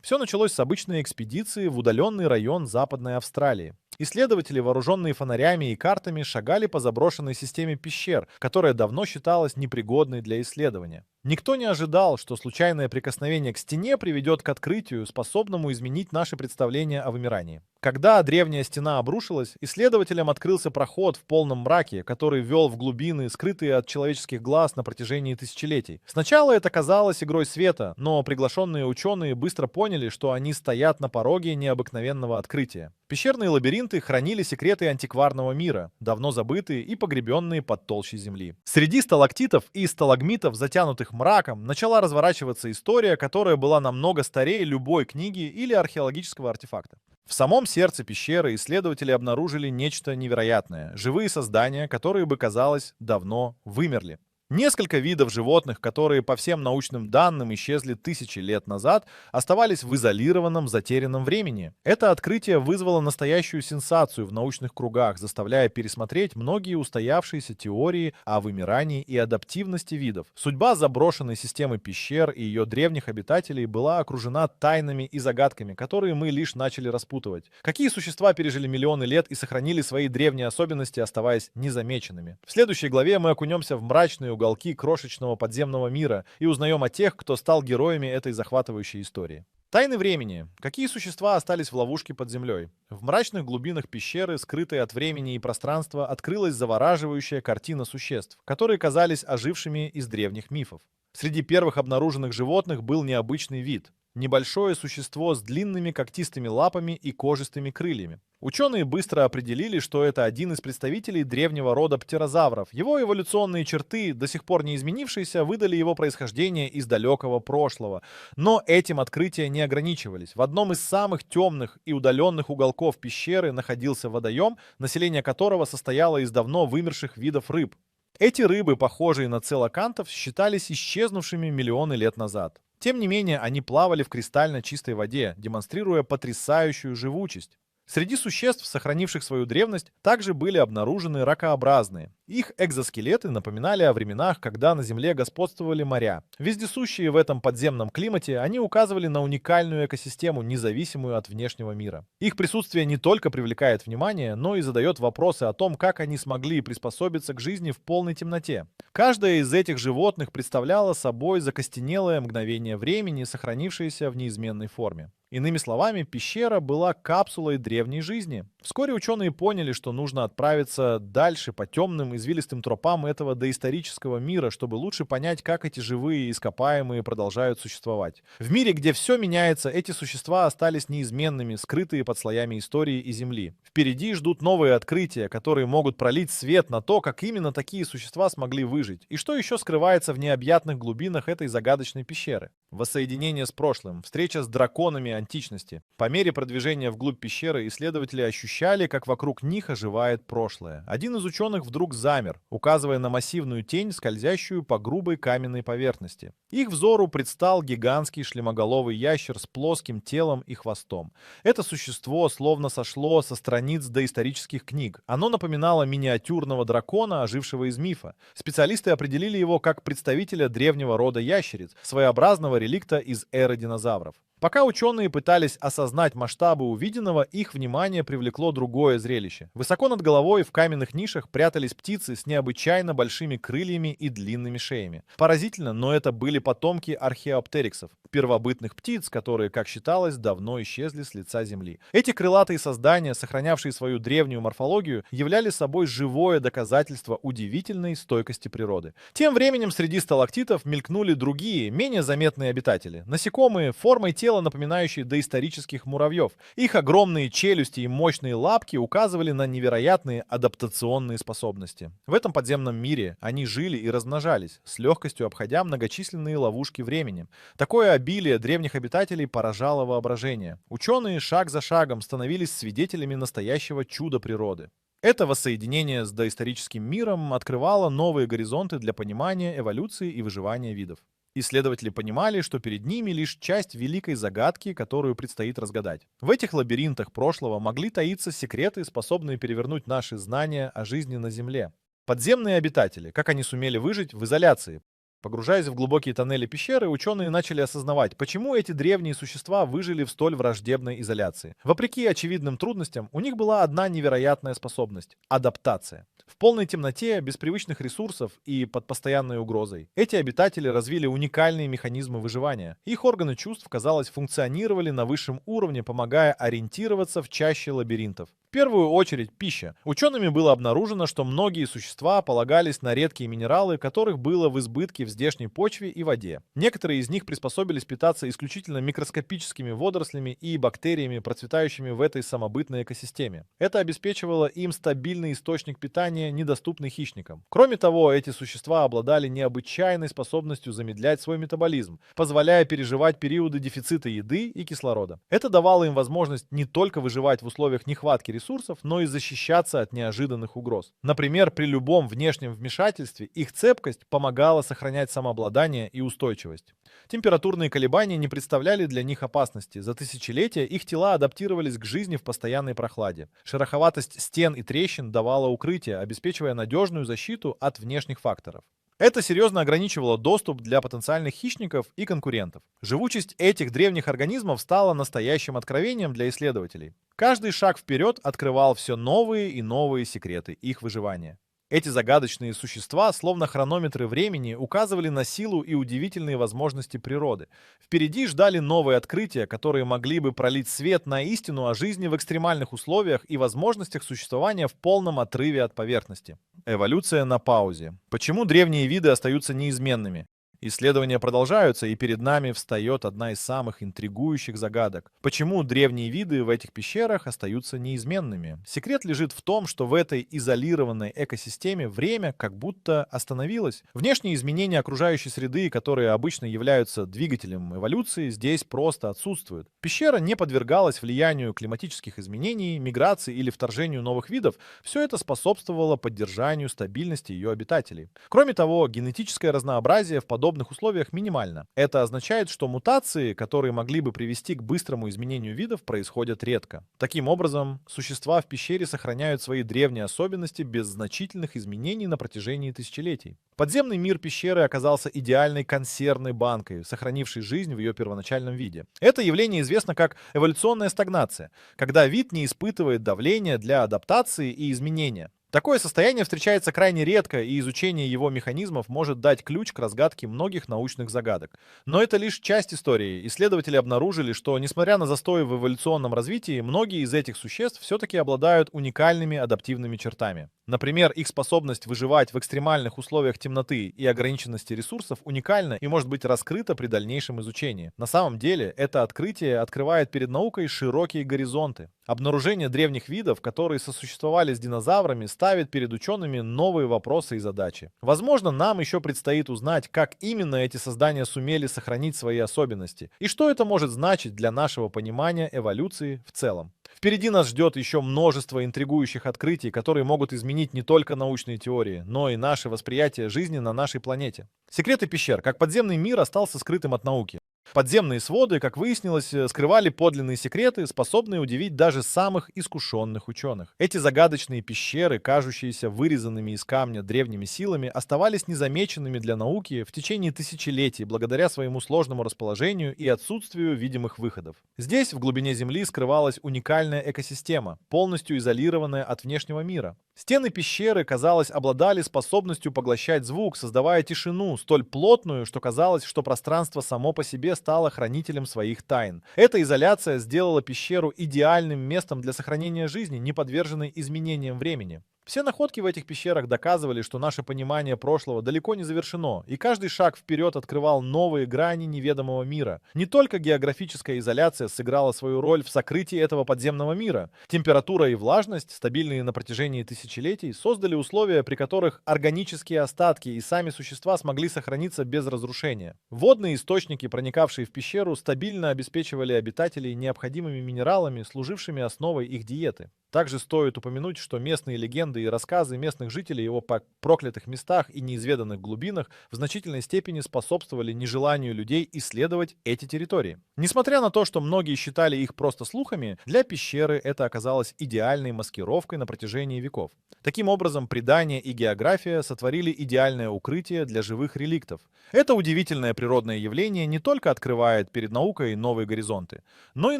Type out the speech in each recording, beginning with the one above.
Все началось с обычной экспедиции в удаленный район Западной Австралии. Исследователи, вооруженные фонарями и картами, шагали по заброшенной системе пещер, которая давно считалась непригодной для исследования. Никто не ожидал, что случайное прикосновение к стене приведет к открытию, способному изменить наши представления о вымирании. Когда древняя стена обрушилась, исследователям открылся проход в полном мраке, который вел в глубины, скрытые от человеческих глаз на протяжении тысячелетий. Сначала это казалось игрой света, но приглашенные ученые быстро поняли, что они стоят на пороге необыкновенного открытия. Пещерные лабиринты хранили секреты антикварного мира, давно забытые и погребенные под толщей земли. Среди сталактитов и сталагмитов, затянутых мраком, начала разворачиваться история, которая была намного старее любой книги или археологического артефакта. В самом сердце пещеры исследователи обнаружили нечто невероятное — живые создания, которые бы, казалось, давно вымерли. Несколько видов животных, которые по всем научным данным исчезли тысячи лет назад, оставались в изолированном, затерянном времени. Это открытие вызвало настоящую сенсацию в научных кругах, заставляя пересмотреть многие устоявшиеся теории о вымирании и адаптивности видов. Судьба заброшенной системы пещер и ее древних обитателей была окружена тайнами и загадками, которые мы лишь начали распутывать. Какие существа пережили миллионы лет и сохранили свои древние особенности, оставаясь незамеченными? В следующей главе мы окунемся в мрачные уголки крошечного подземного мира и узнаем о тех, кто стал героями этой захватывающей истории. Тайны времени. Какие существа остались в ловушке под землей? В мрачных глубинах пещеры, скрытой от времени и пространства, открылась завораживающая картина существ, которые казались ожившими из древних мифов. Среди первых обнаруженных животных был необычный вид. Небольшое существо с длинными когтистыми лапами и кожистыми крыльями. Ученые быстро определили, что это один из представителей древнего рода птерозавров. Его эволюционные черты, до сих пор не изменившиеся, выдали его происхождение из далекого прошлого. Но этим открытия не ограничивались. В одном из самых темных и удаленных уголков пещеры находился водоем, население которого состояло из давно вымерших видов рыб. Эти рыбы, похожие на целокантов, считались исчезнувшими миллионы лет назад. Тем не менее, они плавали в кристально чистой воде, демонстрируя потрясающую живучесть. Среди существ, сохранивших свою древность, также были обнаружены ракообразные. Их экзоскелеты напоминали о временах, когда на Земле господствовали моря. Вездесущие в этом подземном климате, они указывали на уникальную экосистему, независимую от внешнего мира. Их присутствие не только привлекает внимание, но и задает вопросы о том, как они смогли приспособиться к жизни в полной темноте. Каждое из этих животных представляло собой закостенелое мгновение времени, сохранившееся в неизменной форме. Иными словами, пещера была капсулой древней жизни. Вскоре ученые поняли, что нужно отправиться дальше по темным извилистым тропам этого доисторического мира, чтобы лучше понять, как эти живые ископаемые продолжают существовать. В мире, где все меняется, эти существа остались неизменными, скрытые под слоями истории и земли. Впереди ждут новые открытия, которые могут пролить свет на то, как именно такие существа смогли выжить, и что еще скрывается в необъятных глубинах этой загадочной пещеры. Воссоединение с прошлым, встреча с драконами античности. По мере продвижения вглубь пещеры исследователи ощущали, как вокруг них оживает прошлое. Один из ученых вдруг замер, указывая на массивную тень, скользящую по грубой каменной поверхности. Их взору предстал гигантский шлемоголовый ящер с плоским телом и хвостом. Это существо словно сошло со страниц доисторических книг. Оно напоминало миниатюрного дракона, ожившего из мифа. Специалисты определили его как представителя древнего рода ящериц, своеобразного реликта из эры динозавров. Пока ученые пытались осознать масштабы увиденного, их внимание привлекло другое зрелище. Высоко над головой в каменных нишах прятались птицы с необычайно большими крыльями и длинными шеями. Поразительно, но это были потомки археоптериксов, первобытных птиц, которые, как считалось, давно исчезли с лица Земли. Эти крылатые создания, сохранявшие свою древнюю морфологию, являли собой живое доказательство удивительной стойкости природы. Тем временем среди сталактитов мелькнули другие, менее заметные обитатели. Насекомые, формой тела напоминающие доисторических муравьев. Их огромные челюсти и мощные лапки указывали на невероятные адаптационные способности. В этом подземном мире они жили и размножались, с легкостью обходя многочисленные ловушки времени. Такое обилие древних обитателей поражало воображение. Ученые шаг за шагом становились свидетелями настоящего чуда природы. Это воссоединение с доисторическим миром открывало новые горизонты для понимания эволюции и выживания видов. Исследователи понимали, что перед ними лишь часть великой загадки, которую предстоит разгадать. В этих лабиринтах прошлого могли таиться секреты, способные перевернуть наши знания о жизни на Земле. Подземные обитатели, как они сумели выжить в изоляции. Погружаясь в глубокие тоннели пещеры, ученые начали осознавать, почему эти древние существа выжили в столь враждебной изоляции. Вопреки очевидным трудностям, у них была одна невероятная способность — адаптация. В полной темноте, без привычных ресурсов и под постоянной угрозой, эти обитатели развили уникальные механизмы выживания. Их органы чувств, казалось, функционировали на высшем уровне, помогая ориентироваться в чаще лабиринтов. В первую очередь пища. Учеными было обнаружено, что многие существа полагались на редкие минералы, которых было в избытке в здешней почве и воде. Некоторые из них приспособились питаться исключительно микроскопическими водорослями и бактериями, процветающими в этой самобытной экосистеме. Это обеспечивало им стабильный источник питания, недоступный хищникам. Кроме того, эти существа обладали необычайной способностью замедлять свой метаболизм, позволяя переживать периоды дефицита еды и кислорода. Это давало им возможность не только выживать в условиях нехватки ресурсов, но и защищаться от неожиданных угроз. Например, при любом внешнем вмешательстве их цепкость помогала сохранять самообладание и устойчивость. Температурные колебания не представляли для них опасности. За тысячелетия их тела адаптировались к жизни в постоянной прохладе. Шероховатость стен и трещин давала укрытие, обеспечивая надежную защиту от внешних факторов. Это серьезно ограничивало доступ для потенциальных хищников и конкурентов. Живучесть этих древних организмов стала настоящим откровением для исследователей. Каждый шаг вперед открывал все новые и новые секреты их выживания. Эти загадочные существа, словно хронометры времени, указывали на силу и удивительные возможности природы. Впереди ждали новые открытия, которые могли бы пролить свет на истину о жизни в экстремальных условиях и возможностях существования в полном отрыве от поверхности. Эволюция на паузе. Почему древние виды остаются неизменными? Исследования продолжаются, и перед нами встает одна из самых интригующих загадок. Почему древние виды в этих пещерах остаются неизменными? Секрет лежит в том, что в этой изолированной экосистеме время как будто остановилось. Внешние изменения окружающей среды, которые обычно являются двигателем эволюции, здесь просто отсутствуют. Пещера не подвергалась влиянию климатических изменений, миграции или вторжению новых видов. Все это способствовало поддержанию стабильности ее обитателей. Кроме того, генетическое разнообразие в подобных условиях минимально. Это означает, что мутации, которые могли бы привести к быстрому изменению видов, происходят редко. Таким образом, существа в пещере сохраняют свои древние особенности без значительных изменений на протяжении тысячелетий. Подземный мир пещеры оказался идеальной консервной банкой, сохранившей жизнь в ее первоначальном виде. Это явление известно как эволюционная стагнация, когда вид не испытывает давления для адаптации и изменения. Такое состояние встречается крайне редко, и изучение его механизмов может дать ключ к разгадке многих научных загадок. Но это лишь часть истории. Исследователи обнаружили, что, несмотря на застой в эволюционном развитии, многие из этих существ все-таки обладают уникальными адаптивными чертами. Например, их способность выживать в экстремальных условиях темноты и ограниченности ресурсов уникальна и может быть раскрыта при дальнейшем изучении. На самом деле, это открытие открывает перед наукой широкие горизонты. Обнаружение древних видов, которые сосуществовали с динозаврами, ставит перед учеными новые вопросы и задачи. Возможно, нам еще предстоит узнать, как именно эти создания сумели сохранить свои особенности, и что это может значить для нашего понимания эволюции в целом. Впереди нас ждет еще множество интригующих открытий, которые могут изменить не только научные теории, но и наше восприятие жизни на нашей планете. Секреты пещер, как подземный мир, остался скрытым от науки. Подземные своды, как выяснилось, скрывали подлинные секреты, способные удивить даже самых искушенных ученых. Эти загадочные пещеры, кажущиеся вырезанными из камня древними силами, оставались незамеченными для науки в течение тысячелетий благодаря своему сложному расположению и отсутствию видимых выходов. Здесь, в глубине Земли, скрывалась уникальная экосистема, полностью изолированная от внешнего мира. Стены пещеры, казалось, обладали способностью поглощать звук, создавая тишину, столь плотную, что казалось, что пространство само по себе стало хранителем своих тайн. Эта изоляция сделала пещеру идеальным местом для сохранения жизни, не подверженной изменениям времени. Все находки в этих пещерах доказывали, что наше понимание прошлого далеко не завершено, и каждый шаг вперед открывал новые грани неведомого мира. Не только географическая изоляция сыграла свою роль в сокрытии этого подземного мира. Температура и влажность, стабильные на протяжении тысячелетий, создали условия, при которых органические остатки и сами существа смогли сохраниться без разрушения. Водные источники, проникавшие в пещеру, стабильно обеспечивали обитателей необходимыми минералами, служившими основой их диеты. Также стоит упомянуть, что местные легенды и рассказы местных жителей о проклятых местах и неизведанных глубинах в значительной степени способствовали нежеланию людей исследовать эти территории. Несмотря на то, что многие считали их просто слухами, для пещеры это оказалось идеальной маскировкой на протяжении веков. Таким образом, предания и география сотворили идеальное укрытие для живых реликтов. Это удивительное природное явление не только открывает перед наукой новые горизонты, но и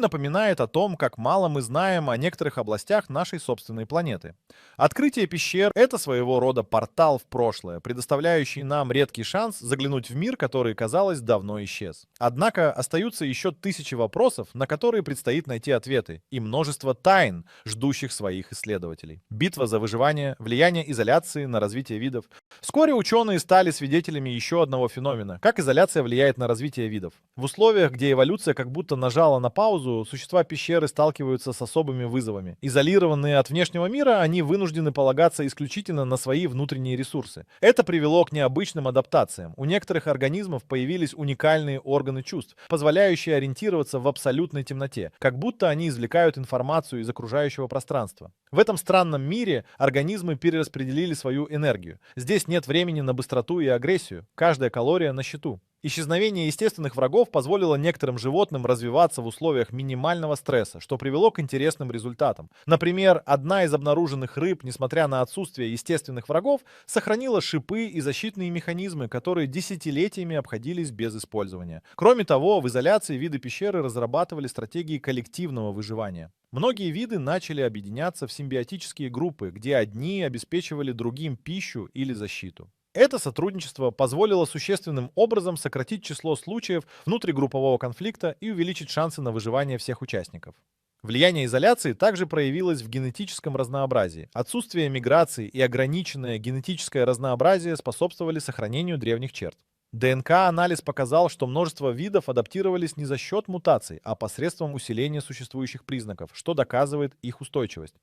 напоминает о том, как мало мы знаем о некоторых областях нашей собственной планеты. Открытие пещер — это своего рода портал в прошлое, предоставляющий нам редкий шанс заглянуть в мир, который, казалось, давно исчез. Однако остаются еще тысячи вопросов, на которые предстоит найти ответы, и множество тайн, ждущих своих исследователей. Битва за выживание, влияние изоляции на развитие видов. Вскоре ученые стали свидетелями еще одного феномена — как изоляция влияет на развитие видов. В условиях, где эволюция как будто нажала на паузу, существа пещеры сталкиваются с особыми вызовами. Изолированные от внешнего мира, они вынуждены полагаться исключительно на свои внутренние ресурсы. Это привело к необычным адаптациям. У некоторых организмов появились уникальные органы чувств, позволяющие ориентироваться в абсолютной темноте, как будто они извлекают информацию из окружающего пространства. В этом странном мире организмы перераспределили свою энергию. Здесь нет времени на быстроту и агрессию. Каждая калория на счету. Исчезновение естественных врагов позволило некоторым животным развиваться в условиях минимального стресса, что привело к интересным результатам. Например, одна из обнаруженных рыб, несмотря на отсутствие естественных врагов, сохранила шипы и защитные механизмы, которые десятилетиями обходились без использования. Кроме того, в изоляции виды пещеры разрабатывали стратегии коллективного выживания. Многие виды начали объединяться в симбиотические группы, где одни обеспечивали другим пищу или защиту. Это сотрудничество позволило существенным образом сократить число случаев внутригруппового конфликта и увеличить шансы на выживание всех участников. Влияние изоляции также проявилось в генетическом разнообразии. Отсутствие миграции и ограниченное генетическое разнообразие способствовали сохранению древних черт. ДНК-анализ показал, что множество видов адаптировались не за счет мутаций, а посредством усиления существующих признаков, что доказывает их устойчивость.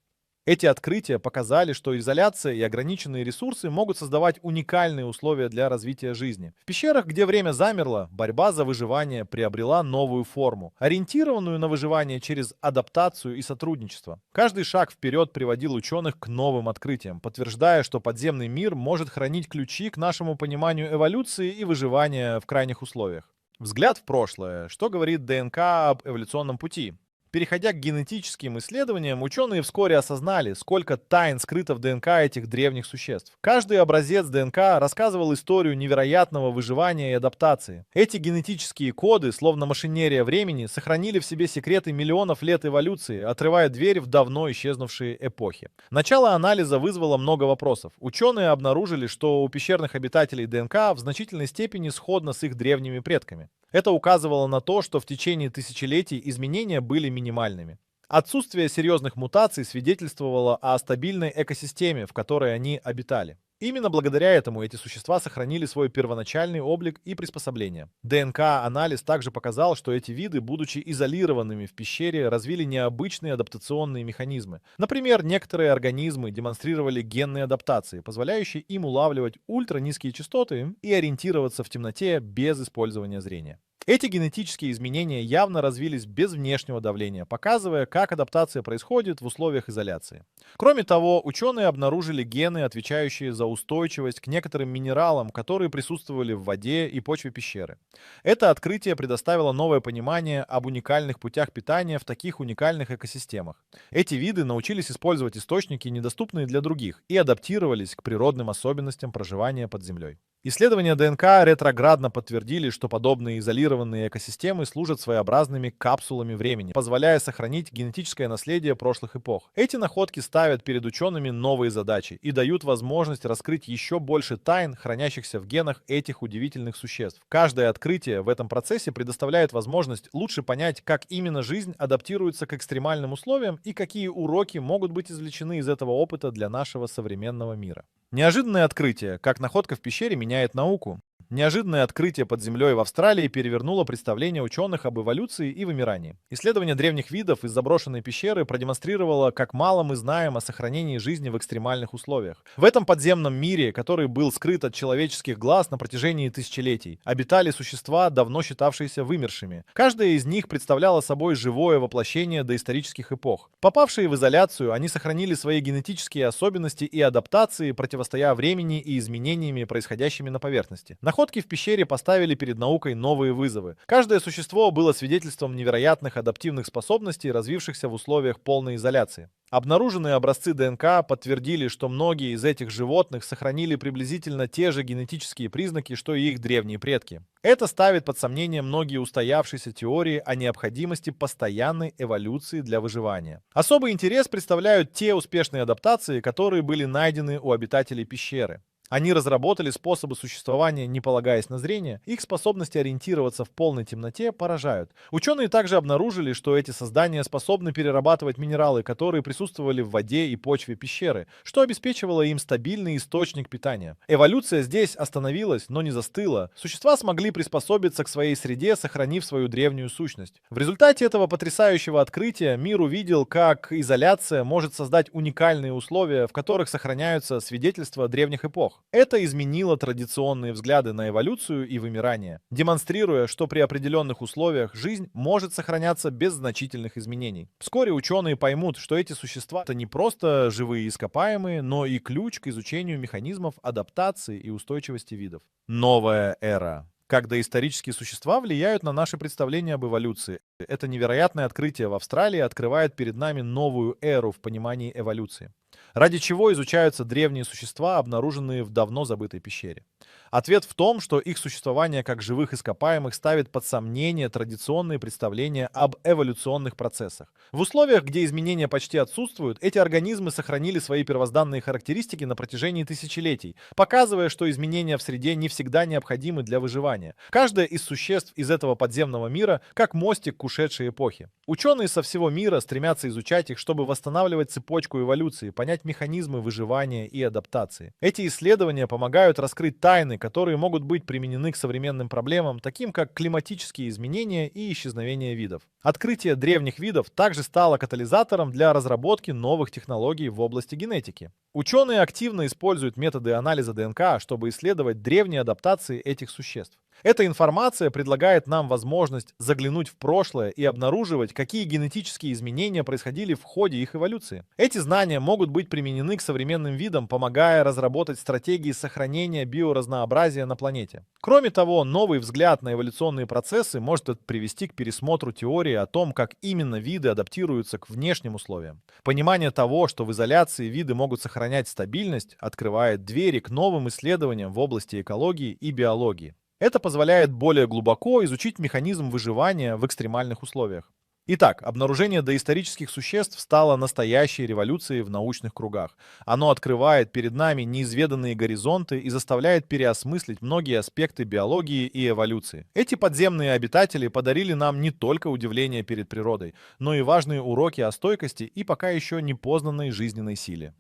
Эти открытия показали, что изоляция и ограниченные ресурсы могут создавать уникальные условия для развития жизни. В пещерах, где время замерло, борьба за выживание приобрела новую форму, ориентированную на выживание через адаптацию и сотрудничество. Каждый шаг вперед приводил ученых к новым открытиям, подтверждая, что подземный мир может хранить ключи к нашему пониманию эволюции и выживания в крайних условиях. Взгляд в прошлое. Что говорит ДНК об эволюционном пути? Переходя к генетическим исследованиям, ученые вскоре осознали, сколько тайн скрыто в ДНК этих древних существ. Каждый образец ДНК рассказывал историю невероятного выживания и адаптации. Эти генетические коды, словно машинерия времени, сохранили в себе секреты миллионов лет эволюции, отрывая дверь в давно исчезнувшие эпохи. Начало анализа вызвало много вопросов. Ученые обнаружили, что у пещерных обитателей ДНК в значительной степени сходно с их древними предками. Это указывало на то, что в течение тысячелетий изменения были минимальными. Отсутствие серьезных мутаций свидетельствовало о стабильной экосистеме, в которой они обитали. Именно благодаря этому эти существа сохранили свой первоначальный облик и приспособления. ДНК-анализ также показал, что эти виды, будучи изолированными в пещере, развили необычные адаптационные механизмы. Например, некоторые организмы демонстрировали генные адаптации, позволяющие им улавливать ультранизкие частоты и ориентироваться в темноте без использования зрения. Эти генетические изменения явно развились без внешнего давления, показывая, как адаптация происходит в условиях изоляции. Кроме того, ученые обнаружили гены, отвечающие за устойчивость к некоторым минералам, которые присутствовали в воде и почве пещеры. Это открытие предоставило новое понимание об уникальных путях питания в таких уникальных экосистемах. Эти виды научились использовать источники, недоступные для других, и адаптировались к природным особенностям проживания под землей. Исследования ДНК ретроградно подтвердили, что подобные изолированные экосистемы служат своеобразными капсулами времени, позволяя сохранить генетическое наследие прошлых эпох. Эти находки ставят перед учеными новые задачи и дают возможность раскрыть еще больше тайн, хранящихся в генах этих удивительных существ. Каждое открытие в этом процессе предоставляет возможность лучше понять, как именно жизнь адаптируется к экстремальным условиям и какие уроки могут быть извлечены из этого опыта для нашего современного мира. Неожиданное открытие, как находка в пещере меняет науку. Неожиданное открытие под землей в Австралии перевернуло представление ученых об эволюции и вымирании. Исследование древних видов из заброшенной пещеры продемонстрировало, как мало мы знаем о сохранении жизни в экстремальных условиях. В этом подземном мире, который был скрыт от человеческих глаз на протяжении тысячелетий, обитали существа, давно считавшиеся вымершими. Каждая из них представляла собой живое воплощение доисторических эпох. Попавшие в изоляцию, они сохранили свои генетические особенности и адаптации, противостоя времени и изменениями, происходящими на поверхности. Находки в пещере поставили перед наукой новые вызовы. Каждое существо было свидетельством невероятных адаптивных способностей, развившихся в условиях полной изоляции. Обнаруженные образцы ДНК подтвердили, что многие из этих животных сохранили приблизительно те же генетические признаки, что и их древние предки. Это ставит под сомнение многие устоявшиеся теории о необходимости постоянной эволюции для выживания. Особый интерес представляют те успешные адаптации, которые были найдены у обитателей пещеры. Они разработали способы существования, не полагаясь на зрение. Их способности ориентироваться в полной темноте поражают. Ученые также обнаружили, что эти создания способны перерабатывать минералы, которые присутствовали в воде и почве пещеры, что обеспечивало им стабильный источник питания. Эволюция здесь остановилась, но не застыла. Существа смогли приспособиться к своей среде, сохранив свою древнюю сущность. В результате этого потрясающего открытия мир увидел, как изоляция может создать уникальные условия, в которых сохраняются свидетельства древних эпох. Это изменило традиционные взгляды на эволюцию и вымирание, демонстрируя, что при определенных условиях жизнь может сохраняться без значительных изменений. Вскоре ученые поймут, что эти существа — это не просто живые ископаемые, но и ключ к изучению механизмов адаптации и устойчивости видов. Новая эра. Как доисторические существа влияют на наши представления об эволюции. Это невероятное открытие в Австралии открывает перед нами новую эру в понимании эволюции. Ради чего изучаются древние существа, обнаруженные в давно забытой пещере? Ответ в том, что их существование как живых ископаемых ставит под сомнение традиционные представления об эволюционных процессах. В условиях, где изменения почти отсутствуют, эти организмы сохранили свои первозданные характеристики на протяжении тысячелетий, показывая, что изменения в среде не всегда необходимы для выживания. Каждое из существ из этого подземного мира как мостик к ушедшей эпохе. Ученые со всего мира стремятся изучать их, чтобы восстанавливать цепочку эволюции, понять механизмы выживания и адаптации. Эти исследования помогают раскрыть тайны, которые могут быть применены к современным проблемам, таким как климатические изменения и исчезновение видов. Открытие древних видов также стало катализатором для разработки новых технологий в области генетики. Ученые активно используют методы анализа ДНК, чтобы исследовать древние адаптации этих существ. Эта информация предлагает нам возможность заглянуть в прошлое и обнаруживать, какие генетические изменения происходили в ходе их эволюции. Эти знания могут быть применены к современным видам, помогая разработать стратегии сохранения биоразнообразия на планете. Кроме того, новый взгляд на эволюционные процессы может привести к пересмотру теории о том, как именно виды адаптируются к внешним условиям. Понимание того, что в изоляции виды могут сохранять стабильность, открывает двери к новым исследованиям в области экологии и биологии. Это позволяет более глубоко изучить механизм выживания в экстремальных условиях. Итак, обнаружение доисторических существ стало настоящей революцией в научных кругах. Оно открывает перед нами неизведанные горизонты и заставляет переосмыслить многие аспекты биологии и эволюции. Эти подземные обитатели подарили нам не только удивление перед природой, но и важные уроки о стойкости и пока еще непознанной жизненной силе.